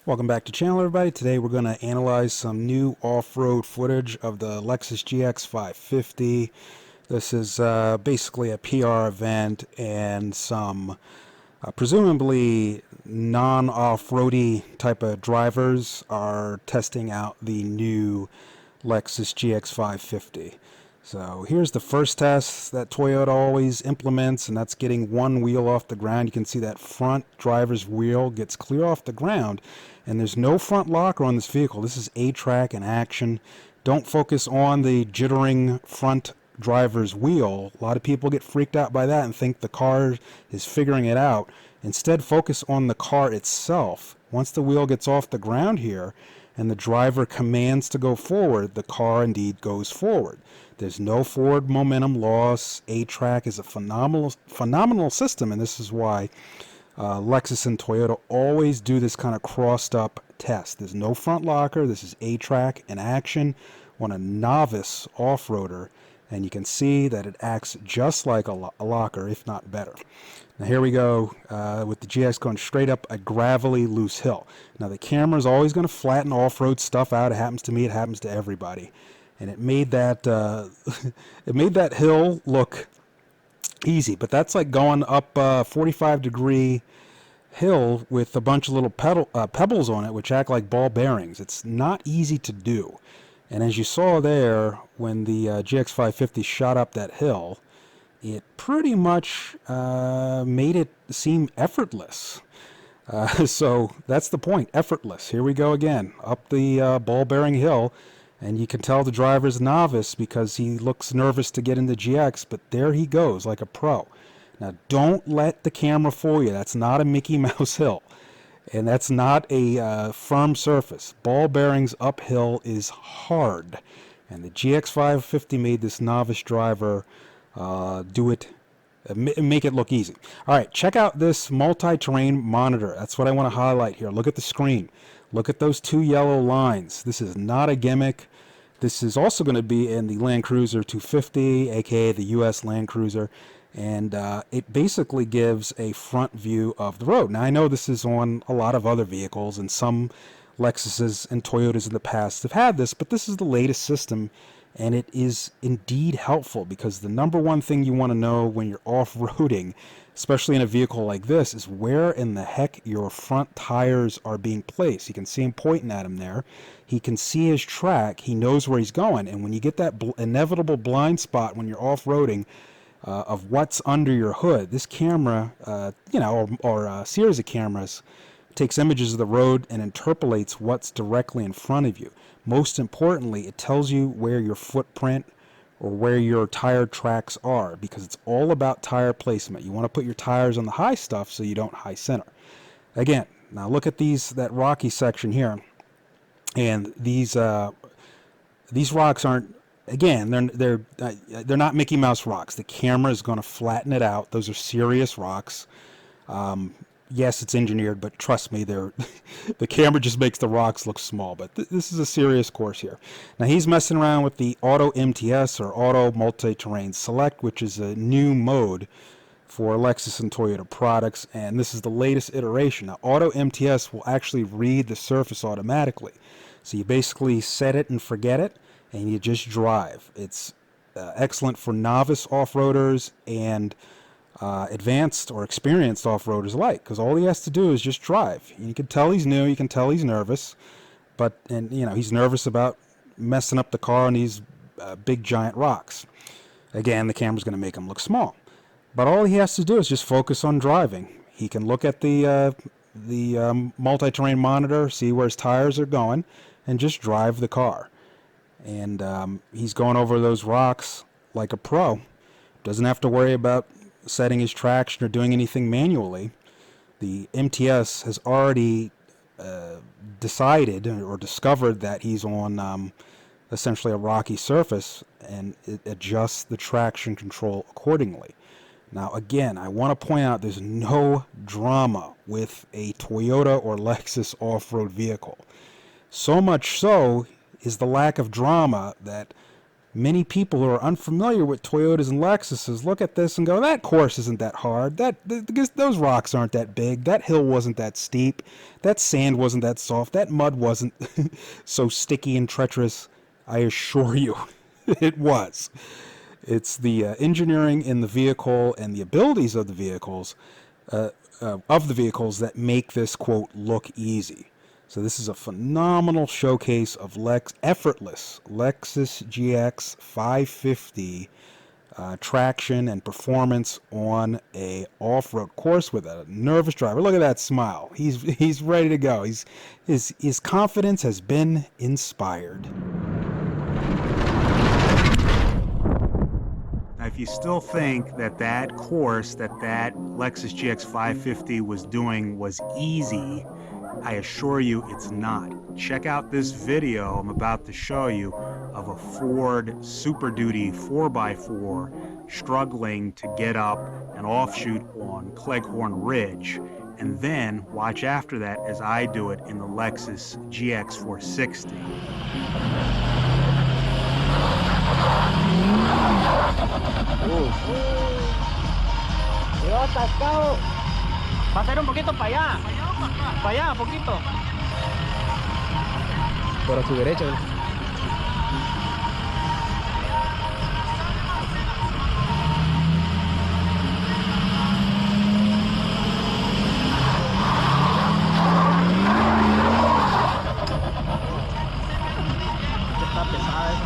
Welcome back to the channel, everybody. Today we're going to analyze some new off-road footage of the Lexus GX550. This is basically a PR event, and some presumably non-off-roady type of drivers are testing out the new Lexus GX550. So here's the first test that Toyota always implements, and that's getting one wheel off the ground. You can see that front driver's wheel gets clear off the ground, and there's no front locker on this vehicle. This is A-track in action. Don't focus on the jittering front driver's wheel. A lot of people get freaked out by that and think the car is figuring it out. Instead, focus on the car itself. Once the wheel gets off the ground here and the driver commands to go forward, the car indeed goes forward. There's no forward momentum loss. A-track is a phenomenal system, and this is why Lexus and Toyota always do this kind of crossed up test. There's no front locker. This is A-track in action on a novice off-roader, and you can see that it acts just like a locker, if not better. Now here we go with the GX going straight up a gravelly loose hill. Now the camera is always going to flatten off-road stuff out. It happens to me. It happens to everybody. And it made that it made that hill look easy, but that's like going up a 45-degree hill with a bunch of little pebbles on it, which act like ball bearings. It's not easy to do. And as you saw there, when the GX550 shot up that hill, it pretty much made it seem effortless. So that's the point, effortless. Here we go again, up the ball-bearing hill. And you can tell the driver's novice because he looks nervous to get in the GX, but there he goes like a pro. Now, don't let the camera fool you. That's not a Mickey Mouse hill, and that's not a firm surface. Ball bearings uphill is hard, and the GX550 made this novice driver do it, make it look easy. All right, check out this multi-terrain monitor. That's what I want to highlight here. Look at the screen. Look at those two yellow lines. This is not a gimmick. This is also going to be in the Land Cruiser 250, aka the US Land Cruiser, and it basically gives a front view of the road. Now I know this is on a lot of other vehicles, and some Lexuses and Toyotas in the past have had this, but this is the latest system, and it is indeed helpful, because the number one thing you want to know when you're off-roading, especially in a vehicle like this, is where in the heck your front tires are being placed. You can see him pointing at him there. He can see his track. He knows where he's going. And when you get that inevitable blind spot when you're off-roading of what's under your hood, this camera, or a series of cameras, takes images of the road and interpolates what's directly in front of you. Most importantly, it tells you where your footprint or where your tire tracks are, because it's all about tire placement. You want to put your tires on the high stuff so you don't high center. Again, now look at that rocky section here, and these rocks aren't, again, they're not Mickey Mouse rocks. The camera is going to flatten it out. Those are serious rocks. Yes, it's engineered, but trust me, the camera just makes the rocks look small. But this is a serious course here. Now, he's messing around with the Auto MTS, or Auto Multi-Terrain Select, which is a new mode for Lexus and Toyota products, and this is the latest iteration. Now, Auto MTS will actually read the surface automatically. So you basically set it and forget it, and you just drive. It's excellent for novice off-roaders and advanced or experienced off-roaders alike, because all he has to do is just drive. You can tell he's new, you can tell he's nervous, and he's nervous about messing up the car on these big giant rocks. Again, the camera's going to make him look small, but all he has to do is just focus on driving. He can look at the multi-terrain monitor, see where his tires are going, and just drive the car. And he's going over those rocks like a pro. Doesn't have to worry about setting his traction or doing anything manually. The MTS has already decided or discovered that he's on essentially a rocky surface, and it adjusts the traction control accordingly. Now again, I want to point out there's no drama with a Toyota or Lexus off-road vehicle. So much so is the lack of drama that many people who are unfamiliar with Toyotas and Lexuses look at this and go, that course isn't that hard. Those rocks aren't that big. That hill wasn't that steep. That sand wasn't that soft. That mud wasn't so sticky and treacherous. I assure you, it was. It's the engineering in the vehicle and the abilities of the vehicles that make this, quote, look easy. So this is a phenomenal showcase of effortless Lexus GX550 traction and performance on a off-road course with a nervous driver. Look at that smile. He's ready to go. His confidence has been inspired. Now, if you still think that course that Lexus GX550 was doing was easy, I assure you it's not. Check out this video I'm about to show you of a Ford Super Duty 4x4 struggling to get up an offshoot on Cleghorn Ridge, and then watch after that as I do it in the Lexus GX460. Yo, atascado. Pasar un poquito para allá. Para allá, un poquito. Por a su derecha. Está pesada eso.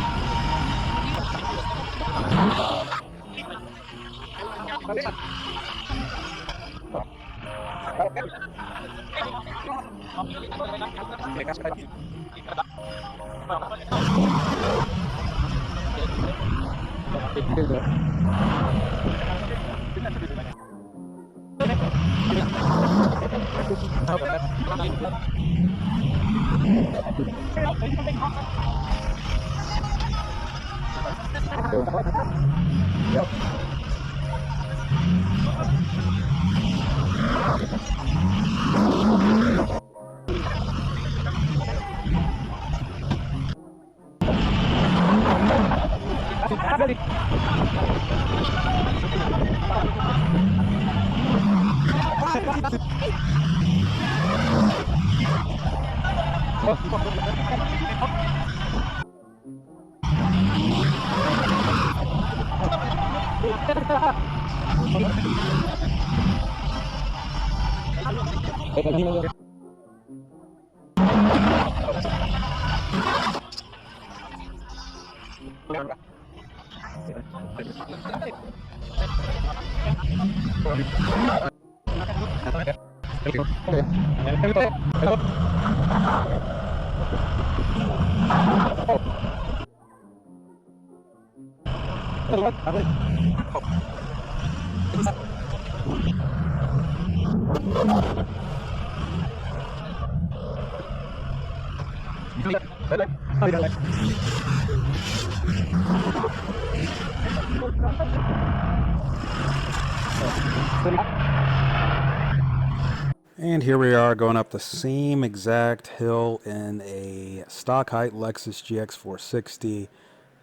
And here we are going up the same exact hill in a stock height Lexus GX460.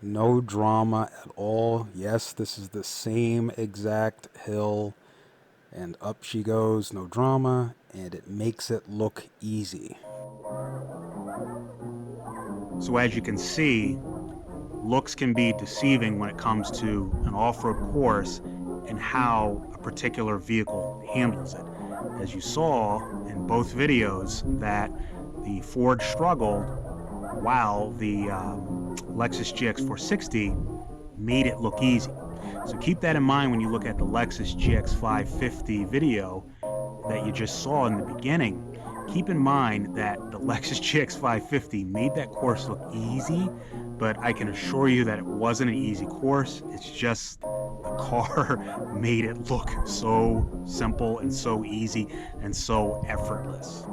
No drama at all. Yes, this is the same exact hill, and up she goes, no drama, and it makes it look easy. So as you can see, looks can be deceiving when it comes to an off-road course and how a particular vehicle handles it. As you saw in both videos, that the Ford struggled while the Lexus GX460 made it look easy. So keep that in mind when you look at the Lexus GX550 video that you just saw in the beginning. Keep in mind that the Lexus GX550 made that course look easy, but I can assure you that it wasn't an easy course. It's just the car made it look so simple and so easy and so effortless.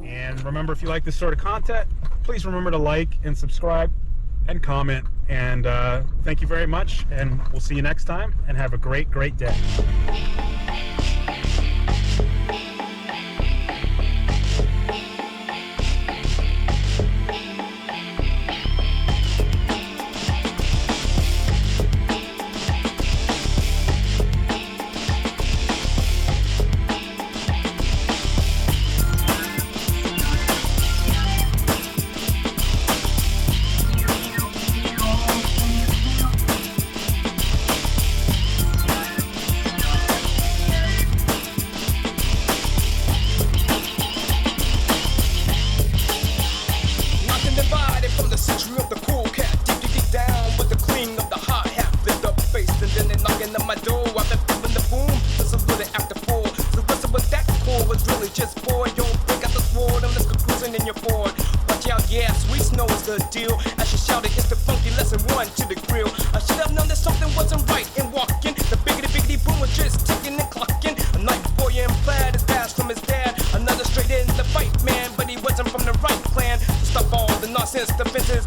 And remember, if you like this sort of content, please remember to like and subscribe and comment. And thank you very much, and we'll see you next time, and have a great day. just bored. Yo, break out the sword and let's go cruising in your Ford. Watch out, yeah, sweet snow is the deal. As she shouted, it's the funky lesson 1 to the grill. I should have known that something wasn't right in walking. The biggity boom was just ticking and clocking. A night boy in plaid is passed from his dad. Another straight in the fight, man, but he wasn't from the right clan. To stop all the nonsense defenses,